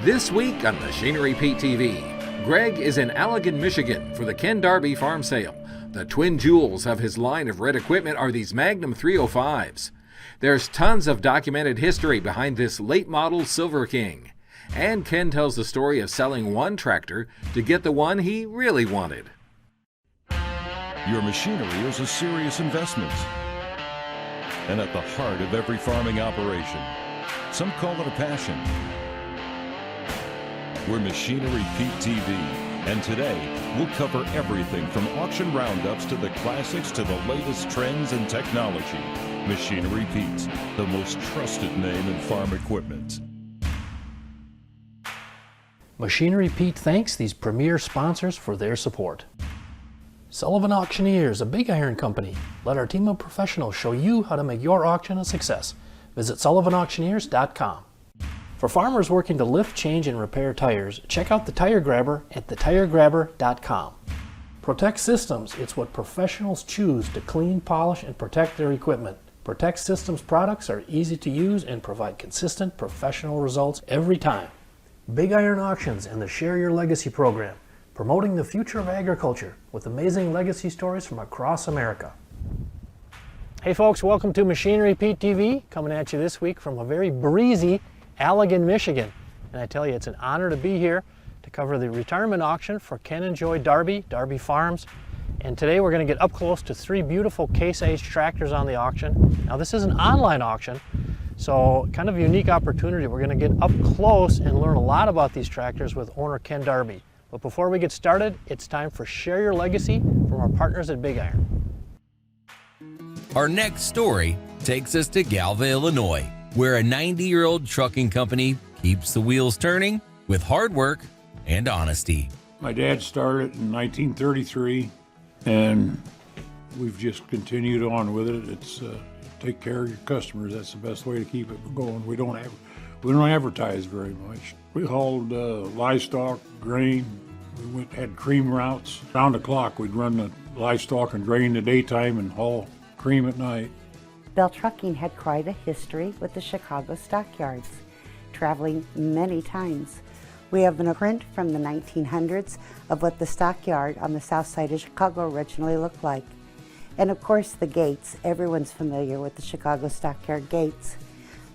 This week on Machinery Pete TV, Greg is in Allegan, Michigan for the Ken Darby Farm sale. The twin jewels of his line of red equipment are these Magnum 305's. There's tons of documented history behind this late model Silver King. And Ken tells the story of selling one tractor to get the one he really wanted. Your machinery is a serious investment and at the heart of every farming operation. Some call it a passion. We're Machinery Pete TV, and today we'll cover everything from auction roundups to the classics to the latest trends and technology. Machinery Pete, the most trusted name in farm equipment. Machinery Pete thanks these premier sponsors for their support. Sullivan Auctioneers, a big iron company. Let our team of professionals show you how to make your auction a success. Visit sullivanauctioneers.com. For farmers working to lift, change, and repair tires, check out the Tire Grabber at thetiregrabber.com. Protect Systems, it's what professionals choose to clean, polish, and protect their equipment. Protect Systems products are easy to use and provide consistent professional results every time. Big Iron Auctions and the Share Your Legacy program, promoting the future of agriculture with amazing legacy stories from across America. Hey folks, welcome to Machinery Pete TV, coming at you this week from a very breezy Allegan, Michigan. And I tell you, it's an honor to be here to cover the retirement auction for Ken and Joy Darby, Darby Farms. And today we're going to get up close to three beautiful CaseIH tractors on the auction. Now this is an online auction, so kind of a unique opportunity. We're going to get up close and learn a lot about these tractors with owner Ken Darby. But before we get started, it's time for Share Your Legacy from our partners at Big Iron. Our next story takes us to Galva, Illinois, where a 90-year-old trucking company keeps the wheels turning with hard work and honesty. My dad started in 1933, and we've just continued on with it. It's take care of your customers. That's the best way to keep it going. We don't advertise very much. We hauled livestock, grain. We had cream routes. Round the clock, we'd run the livestock and grain in the daytime and haul cream at night. Bell Trucking had quite a history with the Chicago stockyards, traveling many times. We have a print from the 1900s of what the stockyard on the south side of Chicago originally looked like. And of course the gates. Everyone's familiar with the Chicago stockyard gates.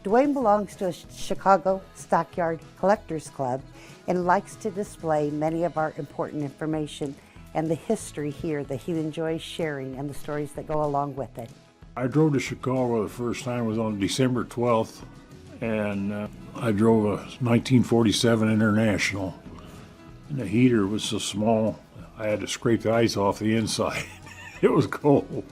Dwayne belongs to a Chicago Stockyard Collectors Club and likes to display many of our important information and the history here that he enjoys sharing and the stories that go along with it. I drove to Chicago the first time was on December 12th, and I drove a 1947 International. And the heater was so small, I had to scrape the ice off the inside. It was cold.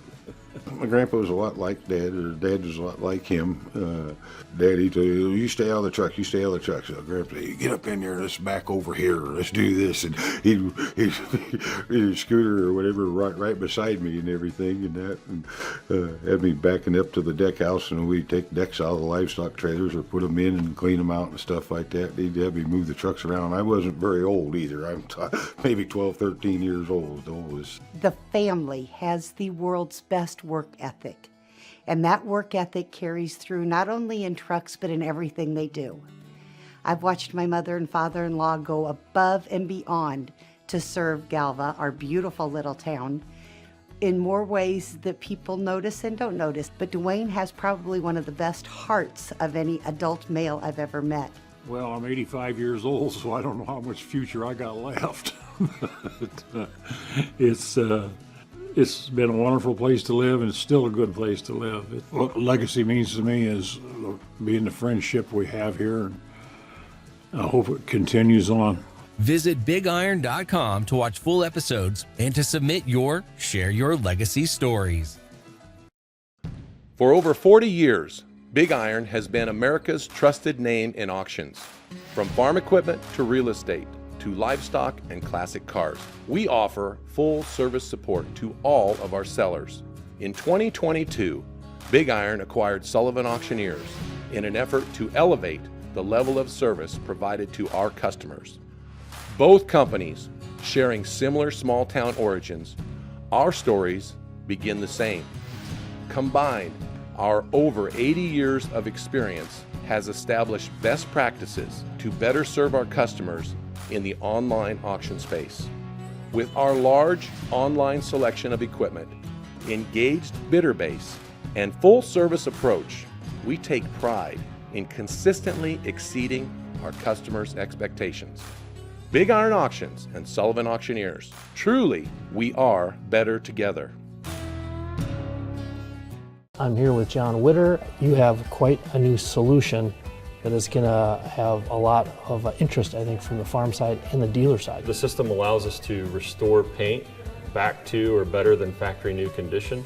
My grandpa was a lot like Dad, or Dad was a lot like him. Dad, he told you stay out of the truck, you stay out of the truck. So Grandpa, you get up in there, let's back over here, let's do this. And he'd scooter or whatever right beside me and everything and that. And had me backing up to the deck house, and we'd take decks out of the livestock trailers or put them in and clean them out and stuff like that. He'd have me move the trucks around. I wasn't very old either. I'm maybe 12, 13 years old. The family has the world's best work ethic, and that work ethic carries through not only in trucks but in everything they do. I've watched my mother and father-in-law go above and beyond to serve Galva, our beautiful little town, in more ways that people notice and don't notice. But Dwayne has probably one of the best hearts of any adult male I've ever met. Well, I'm 85 years old, so I don't know how much future I got left. But, it's been a wonderful place to live, and it's still a good place to live. What legacy means to me is being the friendship we have here, and I hope it continues on. Visit BigIron.com to watch full episodes and to submit your Share Your Legacy stories. For over 40 years, Big Iron has been America's trusted name in auctions. From farm equipment to real estate, to livestock and classic cars, we offer full service support to all of our sellers. In 2022, Big Iron acquired Sullivan Auctioneers in an effort to elevate the level of service provided to our customers. Both companies sharing similar small town origins, our stories begin the same. Combined, our over 80 years of experience has established best practices to better serve our customers in the online auction space. With our large online selection of equipment, engaged bidder base, and full service approach, we take pride in consistently exceeding our customers' expectations. Big Iron Auctions and Sullivan Auctioneers. Truly, we are better together. I'm here with John Witter. You have quite a new solution that is going to have a lot of interest, I think, from the farm side and the dealer side. The system allows us to restore paint back to or better than factory new condition,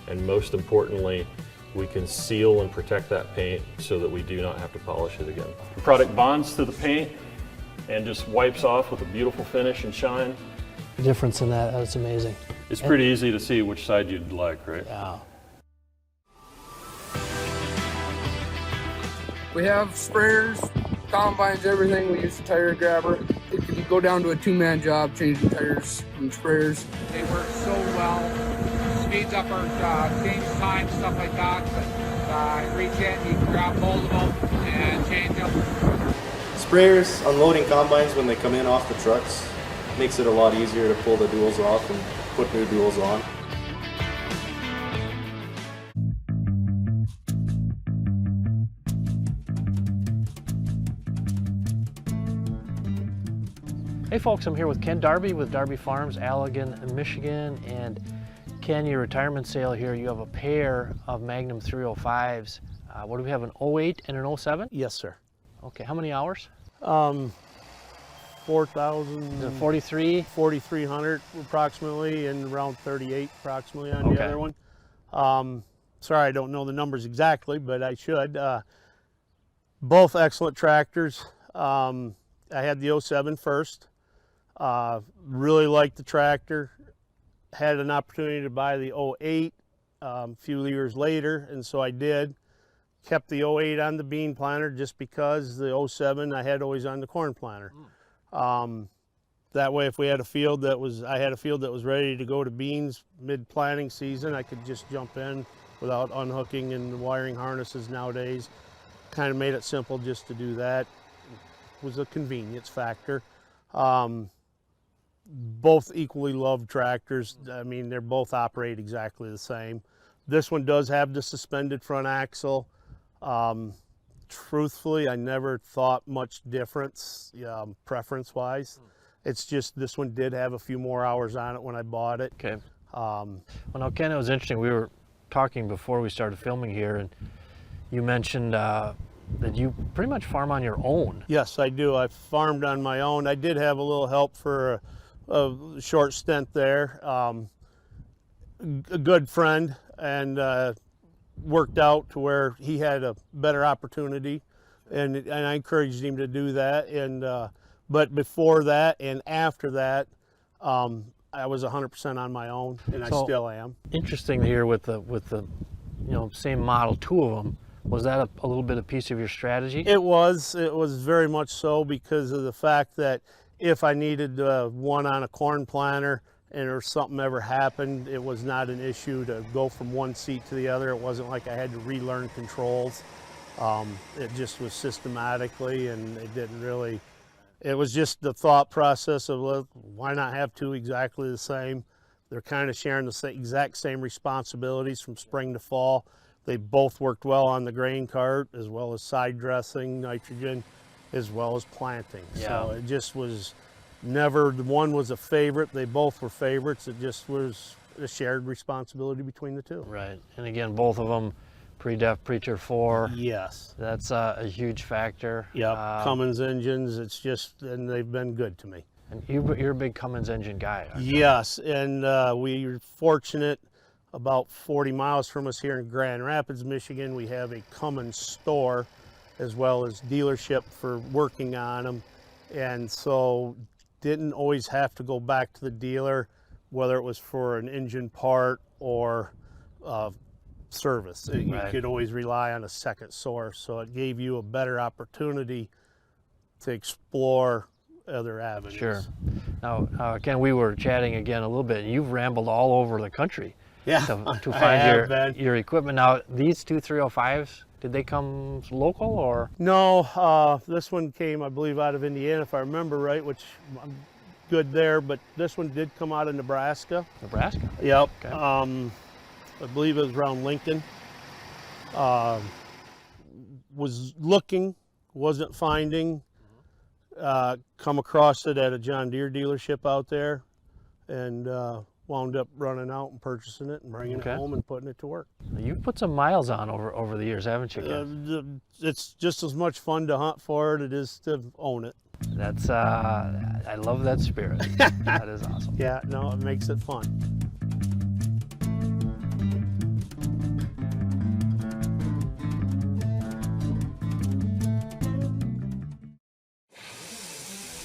and most importantly, we can seal and protect that paint so that we do not have to polish it again. The product bonds to the paint and just wipes off with a beautiful finish and shine. The difference in that's amazing. It's pretty easy to see which side you'd like, right? Yeah. We have sprayers, combines, everything. We use a tire grabber. It can go down to a two-man job changing tires and sprayers. They work so well. Speeds up our change time, stuff like that. But reach in, you can grab hold of them and change them. Sprayers, unloading combines when they come in off the trucks, makes it a lot easier to pull the duals off and put new duals on. Hey folks, I'm here with Ken Darby with Darby Farms, Allegan, Michigan. And Ken, your retirement sale here, you have a pair of Magnum 305's. What do we have, an 08 and an 07? Yes, sir. Okay, how many hours? 4,000. 43? 4,300 approximately, and around 38 approximately on the other one. Sorry, I don't know the numbers exactly, but I should. Both excellent tractors. I had the 07 first. Really liked the tractor. Had an opportunity to buy the 08 a few years later, and so I did. Kept the 08 on the bean planter just because the 07 I had always on the corn planter. That way, if we had a field that was, I had a field that was ready to go to beans mid-planting season, I could just jump in without unhooking and wiring harnesses nowadays. Kind of made it simple just to do that. It was a convenience factor. Both equally loved tractors. I mean, they both operate exactly the same. This one does have the suspended front axle. Truthfully, I never thought much difference preference-wise. It's just this one did have a few more hours on it when I bought it. Okay. Well, now, Ken, it was interesting. We were talking before we started filming here, and you mentioned that you pretty much farm on your own. Yes, I do. I farmed on my own. I did have a little help for a short stint there. A good friend, and worked out to where he had a better opportunity, and I encouraged him to do that. And but before that and after that, I was 100% on my own, and I still am. Interesting here with the same model, two of them. Was that a little bit a piece of your strategy? It was very much so, because of the fact that if I needed one on a corn planter and or something ever happened, it was not an issue to go from one seat to the other. It wasn't like I had to relearn controls. It just was systematically, and it didn't really, it was just the thought process of, well, why not have two exactly the same? They're kind of sharing the exact same responsibilities from spring to fall. They both worked well on the grain cart, as well as side dressing, nitrogen, as well as planting. Yeah. So it just was never, one was a favorite, they both were favorites. It just was a shared responsibility between the two. Right, and again, both of them pre-def Preacher 4. Yes. That's a huge factor. Yep, Cummins engines, it's just, and they've been good to me. And you're a big Cummins engine guy, aren't you? Yes, and we are fortunate, about 40 miles from us here in Grand Rapids, Michigan, we have a Cummins store as well as dealership for working on them. And so didn't always have to go back to the dealer, whether it was for an engine part or service. You could always rely on a second source. So it gave you a better opportunity to explore other avenues. Sure. Now, again, we were chatting again a little bit, and you've rambled all over the country. Yeah, to find your equipment. Now, these two 305's, Did they come local or? No, this one came, I believe, out of Indiana, if I remember right, which I'm good there, but this one did come out of Nebraska. Nebraska? Yep. Okay. I believe it was around Lincoln. Was looking, wasn't finding, come across it at a John Deere dealership out there, and wound up running out and purchasing it and bringing it home and putting it to work. You've put some miles on over the years, haven't you? It's just as much fun to hunt for it as it is to own it. That's, I love that spirit. That is awesome. Yeah, no, it makes it fun.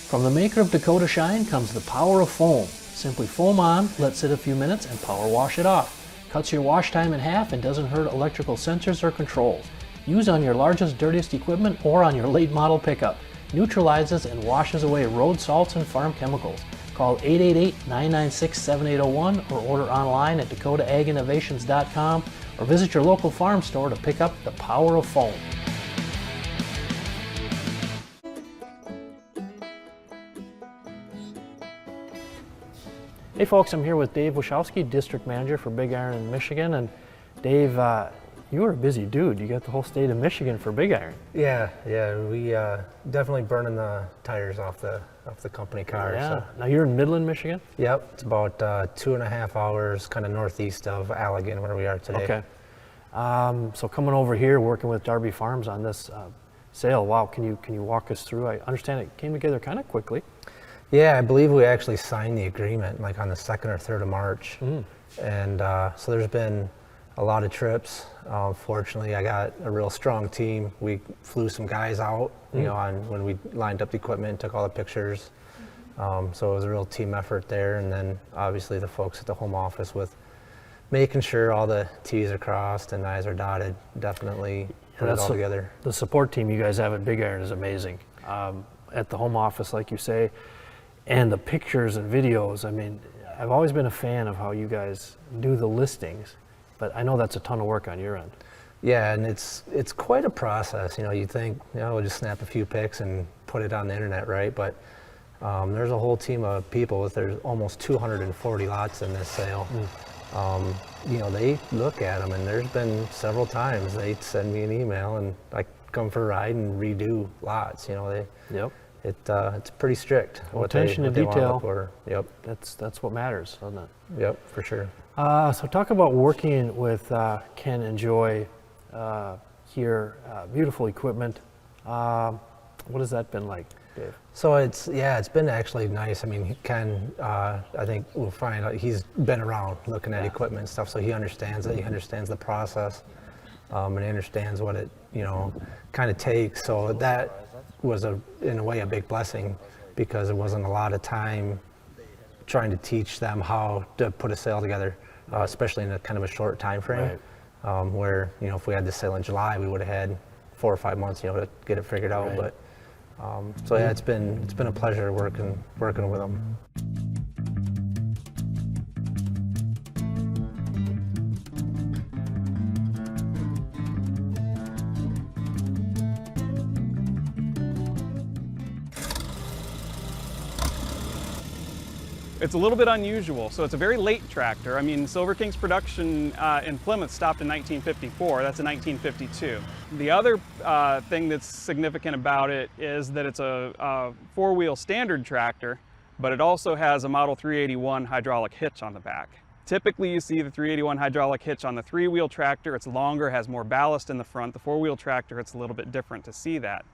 From the maker of Dakota Shine comes the power of foam. Simply foam on, let sit a few minutes, and power wash it off. Cuts your wash time in half and doesn't hurt electrical sensors or controls. Use on your largest, dirtiest equipment or on your late model pickup. Neutralizes and washes away road salts and farm chemicals. Call 888-996-7801 or order online at dakotaAgInnovations.com or visit your local farm store to pick up the power of foam. Hey folks, I'm here with Dave Wachowski, District Manager for Big Iron in Michigan. And Dave, you were a busy dude. You got the whole state of Michigan for Big Iron. Yeah, we definitely burning the tires off the company car. Yeah. So. Now you're in Midland, Michigan? Yep, it's about 2.5 hours kind of northeast of Allegan where we are today. Okay. So coming over here, working with Darby Farms on this sale, wow, can you walk us through? I understand it came together kind of quickly. Yeah, I believe we actually signed the agreement like on the 2nd or 3rd of March. And so there's been a lot of trips. Fortunately, I got a real strong team. We flew some guys out, you know, when we lined up the equipment, took all the pictures. So it was a real team effort there. And then obviously the folks at the home office with making sure all the T's are crossed and I's are dotted, definitely put it all together. The support team you guys have at Big Iron is amazing. At the home office, like you say, and the pictures and videos, I mean, I've always been a fan of how you guys do the listings, but I know that's a ton of work on your end. Yeah, and it's quite a process. You know, you think, you know, we'll just snap a few pics and put it on the internet, right? But there's a whole team of people. There's almost 240 lots in this sale. You know, they look at them, and there's been several times they send me an email and I come for a ride and redo lots. You know, it's pretty strict. Well, attention to detail. Yep. That's what matters, doesn't it? Yep, for sure. So talk about working with Ken and Joy here. Beautiful equipment. What has that been like, Dave? So it's been actually nice. I mean, Ken, I think we'll find out he's been around looking at equipment and stuff, so he understands it. He understands the process, and he understands what it, you know, kind of takes. So that was in a way a big blessing, because it wasn't a lot of time trying to teach them how to put a sale together, especially in a kind of a short time frame. Right. Where, you know, if we had this sale in July, we would have had 4 or 5 months, you know, to get it figured out. Right. But so yeah, it's been a pleasure working with them. It's a little bit unusual. So it's a very late tractor. I mean, Silver King's production in Plymouth stopped in 1954. That's in 1952. The other thing that's significant about it is that it's a four-wheel standard tractor, but it also has a Model 381 hydraulic hitch on the back. Typically, you see the 381 hydraulic hitch on the three-wheel tractor. It's longer, has more ballast in the front. The four-wheel tractor, it's a little bit different to see that.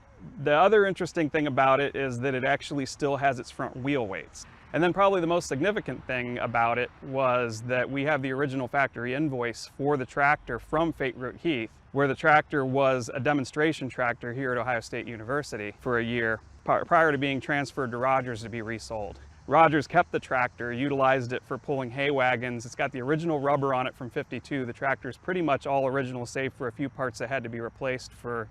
The other interesting thing about it is that it actually still has its front wheel weights. And then probably the most significant thing about it was that we have the original factory invoice for the tractor from Fate Root Heath, where the tractor was a demonstration tractor here at Ohio State University for a year prior to being transferred to Rogers to be resold. Rogers kept the tractor, utilized it for pulling hay wagons. It's got the original rubber on it from '52. The tractor's pretty much all original, save for a few parts that had to be replaced for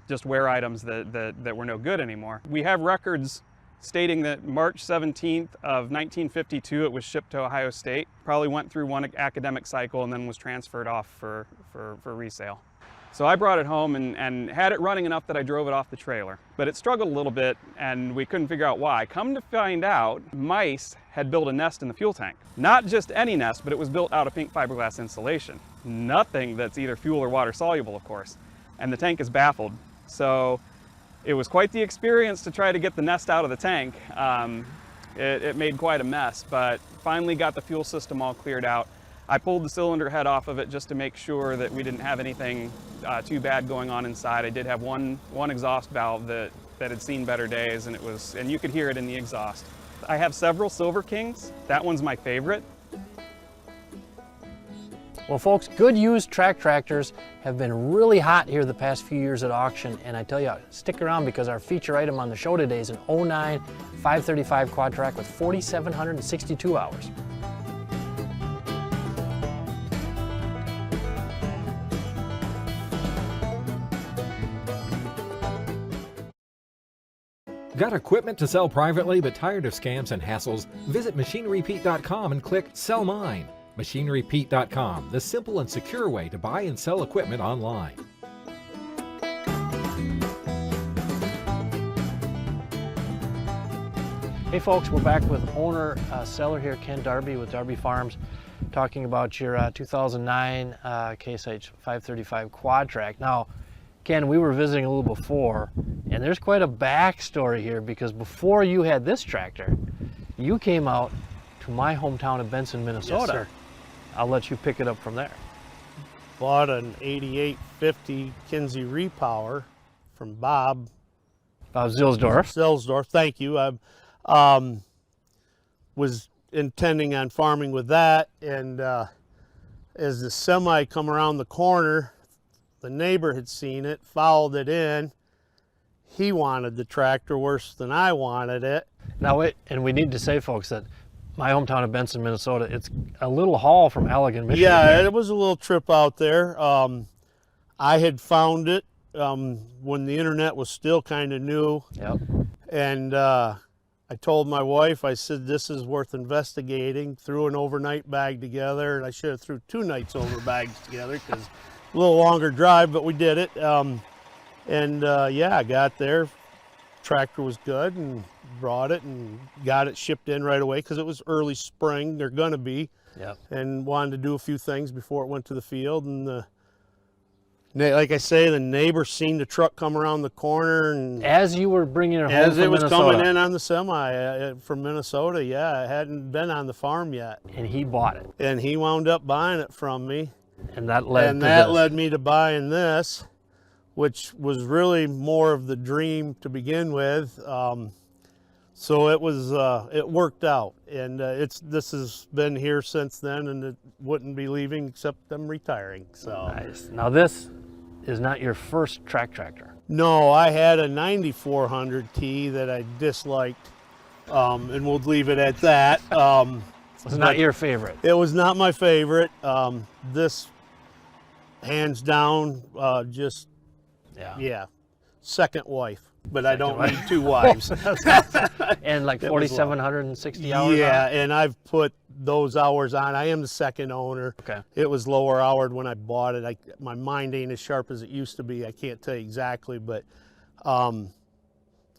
just wear items that were no good anymore. We have records stating that March 17th of 1952 it was shipped to Ohio State. Probably went through one academic cycle and then was transferred off for resale. So I brought it home and had it running enough that I drove it off the trailer. But it struggled a little bit and we couldn't figure out why. Come to find out, mice had built a nest in the fuel tank. Not just any nest, but it was built out of pink fiberglass insulation. Nothing that's either fuel or water soluble, of course. And the tank is baffled. So it was quite the experience to try to get the nest out of the tank. It made quite a mess, but finally got the fuel system all cleared out. I pulled the cylinder head off of it just to make sure that we didn't have anything too bad going on inside. I did have one exhaust valve that had seen better days, and you could hear it in the exhaust. I have several Silver Kings. That one's my favorite. Well, folks, good used track tractors have been really hot here the past few years at auction, and I tell you, stick around because our feature item on the show today is an 09 535 QuadTrac with 4,762 hours. Got equipment to sell privately but tired of scams and hassles? Visit MachineryPete.com and click Sell Mine. MachineryPete.com, the simple and secure way to buy and sell equipment online. Hey folks, we're back with owner-seller here, Ken Darby with Darby Farms, talking about your 2009 CaseIH 535 QuadTrac. Now, Ken, we were visiting a little before, and there's quite a backstory here because before you had this tractor, you came out to my hometown of Benson, Minnesota. Yes, sir. I'll let you pick it up from there. Bought an 8850 Kinsey Repower from Bob Zilsdorf. Thank you. I was intending on farming with that, and as the semi come around the corner, the neighbor had seen it, followed it in. He wanted the tractor worse than I wanted it. Now, and we need to say, folks, that my hometown of Benson, Minnesota, it's a little haul from Allegan, Michigan. Yeah, it was a little trip out there. I had found it when the internet was still kind of new. Yep. And I told my wife, I said, this is worth investigating. Threw an overnight bag together, and I should have threw 2 nights over bags together because a little longer drive, but we did it. Yeah, I got there. Tractor was good and brought it and got it shipped in right away because it was early spring. They're gonna be. Yep. And wanted to do a few things before it went to the field. And like I say, the neighbor seen the truck come around the corner, and as you were bringing it home as from it was Minnesota. coming in on the semi from Minnesota, yeah, it hadn't been on the farm yet. And he bought it. And he wound up buying it from me. And that led led me to buying this, which was really more of the dream to begin with. So it was, it worked out, and this has been here since then, and it wouldn't be leaving except I'm retiring. So nice. Now this is not your first track tractor. No, I had a 9400T that I disliked, and we'll leave it at that. It's not your favorite. It was not my favorite. This, hands down, just yeah, second wife. But I don't need 2 wives. And like 4,760 hours. Yeah, and I've put those hours on. I am the second owner. Okay. It was lower houred when I bought it. My mind ain't as sharp as it used to be. I can't tell you exactly, but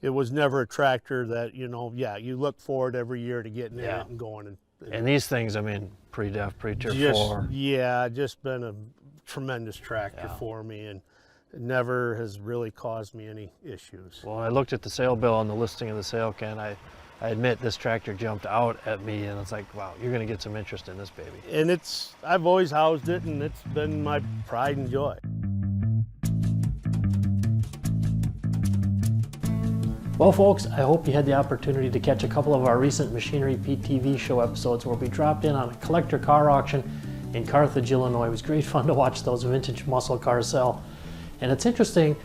it was never a tractor that, you you look forward every year to getting in it and going. And these things, I mean, pre-def, pre-tier 4. Yeah, just been a tremendous tractor for me, and it never has really caused me any issues. Well, I looked at the sale bill on the listing of the sale, Ken. I admit this tractor jumped out at me, and it's like, wow, you're going to get some interest in this baby. And I've always housed it, and it's been my pride and joy. Well, folks, I hope you had the opportunity to catch a couple of our recent Machinery Pete TV show episodes where we dropped in on a collector car auction in Carthage, Illinois. It was great fun to watch those vintage muscle cars sell. And it's interesting,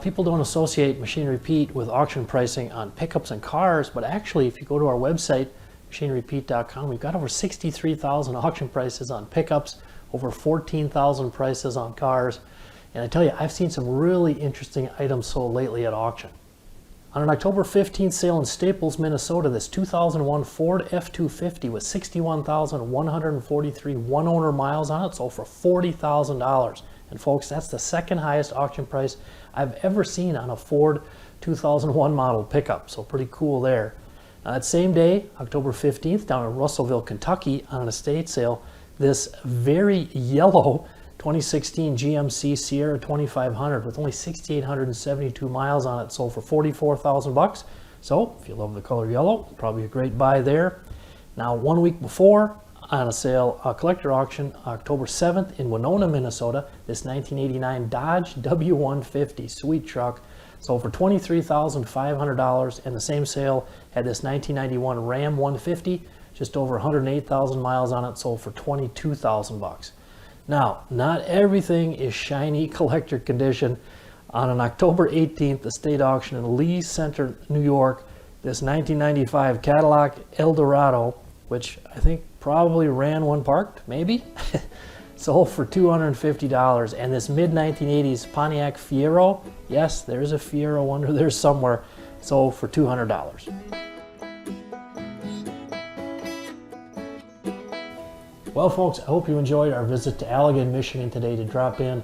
people don't associate Machinery Pete with auction pricing on pickups and cars, but actually if you go to our website, machinerypete.com, we've got over 63,000 auction prices on pickups, over 14,000 prices on cars. And I tell you, I've seen some really interesting items sold lately at auction. On an October 15th sale in Staples, Minnesota, this 2001 Ford F-250 with 61,143 one-owner miles on it sold for $40,000. And folks, that's the second highest auction price I've ever seen on a Ford 2001 model pickup, so pretty cool there. Now, that same day, October 15th, down in Russellville, Kentucky, on an estate sale, this very yellow 2016 GMC Sierra 2500 with only 6,872 miles on it sold for $44,000. So if you love the color yellow, probably a great buy there. Now, 1 week before, on a sale, a collector auction, October 7th in Winona, Minnesota, this 1989 Dodge W150 sweet truck sold for $23,500, and the same sale had this 1991 Ram 150, just over 108,000 miles on it, sold for $22,000. Now, not everything is shiny collector condition. On an October 18th estate auction in Lee Center, New York, this 1995 Cadillac Eldorado, which I think probably ran when parked, maybe, sold for $250. And this mid-1980s Pontiac Fiero, yes, there's a Fiero under there somewhere, sold for $200. Well, folks, I hope you enjoyed our visit to Allegan, Michigan today to drop in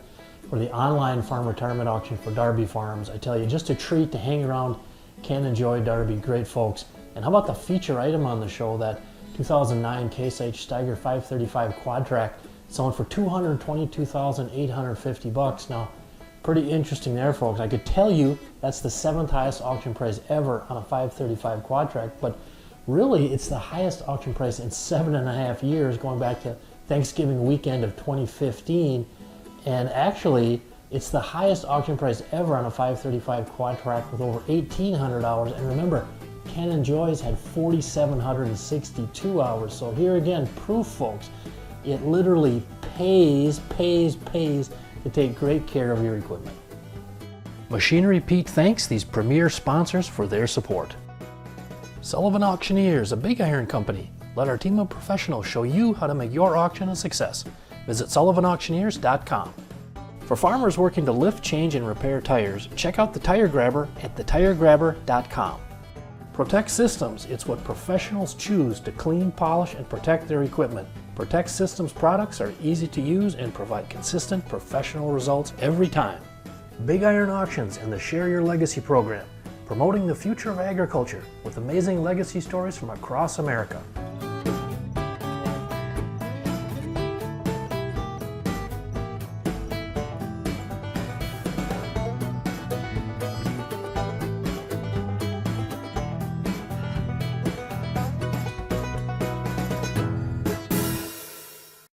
for the online farm retirement auction for Darby Farms. I tell you, just a treat to hang around Ken and Joy Darby, great folks. And how about the feature item on the show, that 2009 CaseIH Steiger 535 QuadTrac, selling for $222,850. Now, pretty interesting there, folks. I could tell you that's the 7th highest auction price ever on a 535 QuadTrac, but really it's the highest auction price in 7.5 years, going back to Thanksgiving weekend of 2015. And actually, it's the highest auction price ever on a 535 QuadTrac with over $1,800. And remember, Ken and Joy's had 4,762 hours. So here again, proof, folks, it literally pays to take great care of your equipment. Machinery Pete thanks these premier sponsors for their support. Sullivan Auctioneers, a big iron company. Let our team of professionals show you how to make your auction a success. Visit sullivanauctioneers.com. For farmers working to lift, change, and repair tires, check out the Tire Grabber at thetiregrabber.com. Protect Systems, it's what professionals choose to clean, polish, and protect their equipment. Protect Systems products are easy to use and provide consistent professional results every time. Big Iron Auctions and the Share Your Legacy program, promoting the future of agriculture with amazing legacy stories from across America.